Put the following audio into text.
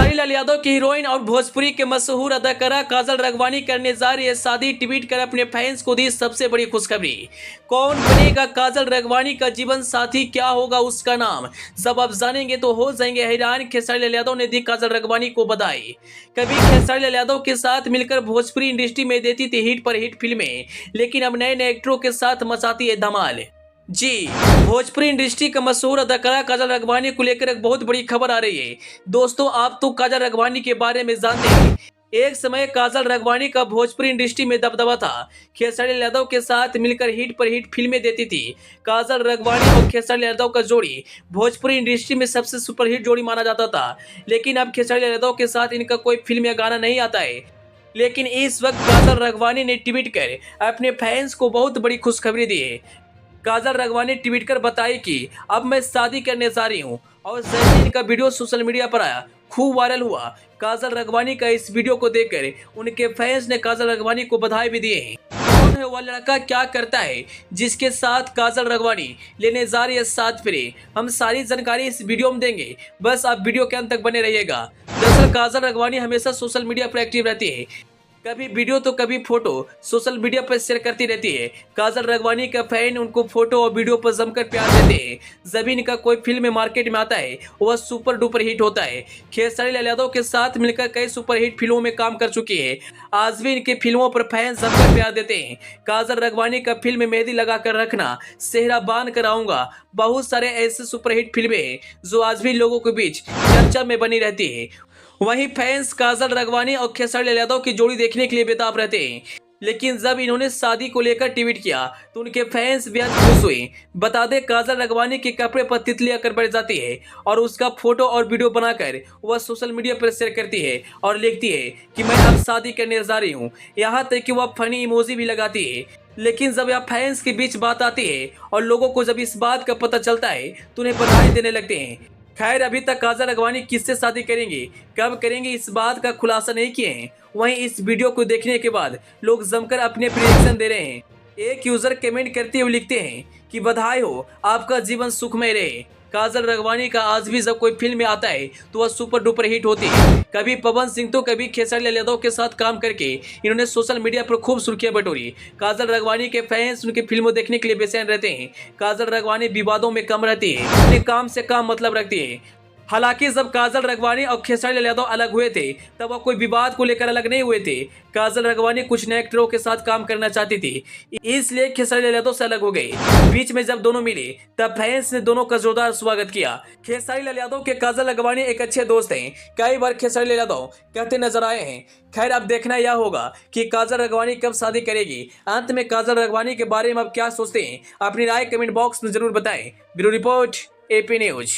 खेसारी लाल यादव की हीरोइन और भोजपुरी के मशहूर अदाकारा काजल राघवानी करने जा रही है शादी। ट्वीट कर अपने फैंस को दी सबसे बड़ी खुशखबरी। कौन बनेगा काजल राघवानी का जीवन साथी, क्या होगा उसका नाम, सब आप जानेंगे तो हो जाएंगे हैरान। खेसारी लाल यादव ने दी काजल राघवानी को बधाई। कभी खेसारी लाल यादव के साथ मिलकर भोजपुरी इंडस्ट्री में देती थी हिट पर हिट फिल्में, लेकिन अब नए नए एक्टरों के साथ मचाती है धमाल। जी, भोजपुरी इंडस्ट्री का मशहूर अदाकारा काजल राघवानी को लेकर एक बहुत बड़ी खबर आ रही है। दोस्तों, आप तो काजल राघवानी के बारे में जानते हैं। एक समय काजल राघवानी का भोजपुरी इंडस्ट्री में दबदबा था। खेसारी लाल यादव के साथ मिलकर हिट पर हिट फिल्में देती थी। काजल राघवानी और खेसारी लाल यादव का जोड़ी भोजपुरी इंडस्ट्री में सबसे सुपरहिट जोड़ी माना जाता था, लेकिन अब खेसारी लाल यादव के साथ इनका कोई फिल्म या गाना नहीं आता है। लेकिन इस वक्त काजल राघवानी ने ट्वीट कर अपने फैंस को बहुत बड़ी खुशखबरी दी है। काजल राघवानी ट्वीट कर बताई कि अब मैं शादी करने जा रही हूं, और जैसे इनका वीडियो सोशल मीडिया पर आया, खूब वायरल हुआ। काजल राघवानी का इस वीडियो को देखकर उनके फैंस ने काजल राघवानी को बधाई भी दिए हैं। कौन है वह लड़का, क्या करता है जिसके साथ काजल राघवानी लेने जा रही है साथ फेरे, हम सारी जानकारी इस वीडियो में देंगे, बस आप वीडियो के अंत तक बने रहिएगा। दरअसल काजल राघवानी हमेशा सोशल मीडिया पर एक्टिव रहती है। कभी वीडियो तो कभी फोटो सोशल मीडिया पर शेयर करती रहती है। काजल राघवानी का फैन उनको फोटो और वीडियो पर जमकर प्यार देते हैं। जब इनका कोई फिल्म मार्केट में आता है वह सुपर डुपर हिट होता है। खेसारी लाल यादव के साथ मिलकर कई सुपर हिट फिल्मों में काम कर चुकी है। आज भी इनके फिल्मों पर फैन जमकर प्यार देते हैं। काजल राघवानी का फिल्म मेहंदी लगा कर रखना, सेहरा बांध कर आऊंगा, बहुत सारे ऐसे सुपरहिट फिल्में हैं जो आज भी लोगों के बीच चर्चा में बनी रहती है। वहीं फैंस काजल राघवानी और खेसारी लाल यादव की जोड़ी देखने के लिए बेताब रहते हैं, लेकिन जब इन्होंने शादी को लेकर ट्वीट किया तो उनके फैंस बेहद खुश हुए। बता दें, काजल राघवानी के कपड़े पर तितली आकर बैठ जाती है और उसका फोटो और वीडियो बनाकर वह सोशल मीडिया पर शेयर करती है और लिखती है कि मैं अब शादी करने जा रही हूँ। यहाँ तक कि वह फनी इमोजी भी लगाती है। लेकिन जब यह फैंस के बीच बात आती है और लोगों को जब इस बात का पता चलता है तो उन्हें बधाई देने लगते हैं। खैर, अभी तक काजल राघवानी किससे शादी करेंगे, कब करेंगे, इस बात का खुलासा नहीं किए हैं। वहीं इस वीडियो को देखने के बाद लोग जमकर अपने रिएक्शन दे रहे हैं। एक यूजर कमेंट करते हुए लिखते हैं कि बधाई हो, आपका जीवन सुखमय रहे। काजल राघवानी का आज भी जब कोई फिल्म में आता है तो वह सुपर डुपर हिट होती है। कभी पवन सिंह तो कभी खेसारी लाल यादव के साथ काम करके इन्होंने सोशल मीडिया पर खूब सुर्खियां बटोरी। काजल राघवानी के फैंस उनकी फिल्मों देखने के लिए बेचैन रहते हैं। काजल राघवानी विवादों में कम रहती है, अपने काम से काम मतलब रखती है। हालांकि जब काजल राघवानी और खेसारी लाल यादव अलग हुए थे तब वह कोई विवाद को लेकर अलग नहीं हुए थे। काजल राघवानी कुछ नए एक्टरों के साथ काम करना चाहती थी, इसलिए खेसारी लाल यादव से अलग हो गई। बीच में जब दोनों मिले तब फैंस ने दोनों का जोरदार स्वागत किया। खेसारी लाल यादव के काजल राघवानी एक अच्छे दोस्त हैं, कई बार खेसारी लाल यादव कहते नजर आए हैं। खैर, अब देखना यह होगा कि काजल राघवानी कब शादी करेगी। अंत में काजल राघवानी के बारे में अब क्या सोचते हैं, अपनी राय कमेंट बॉक्स में जरूर बताएं। Bureau report, AP news.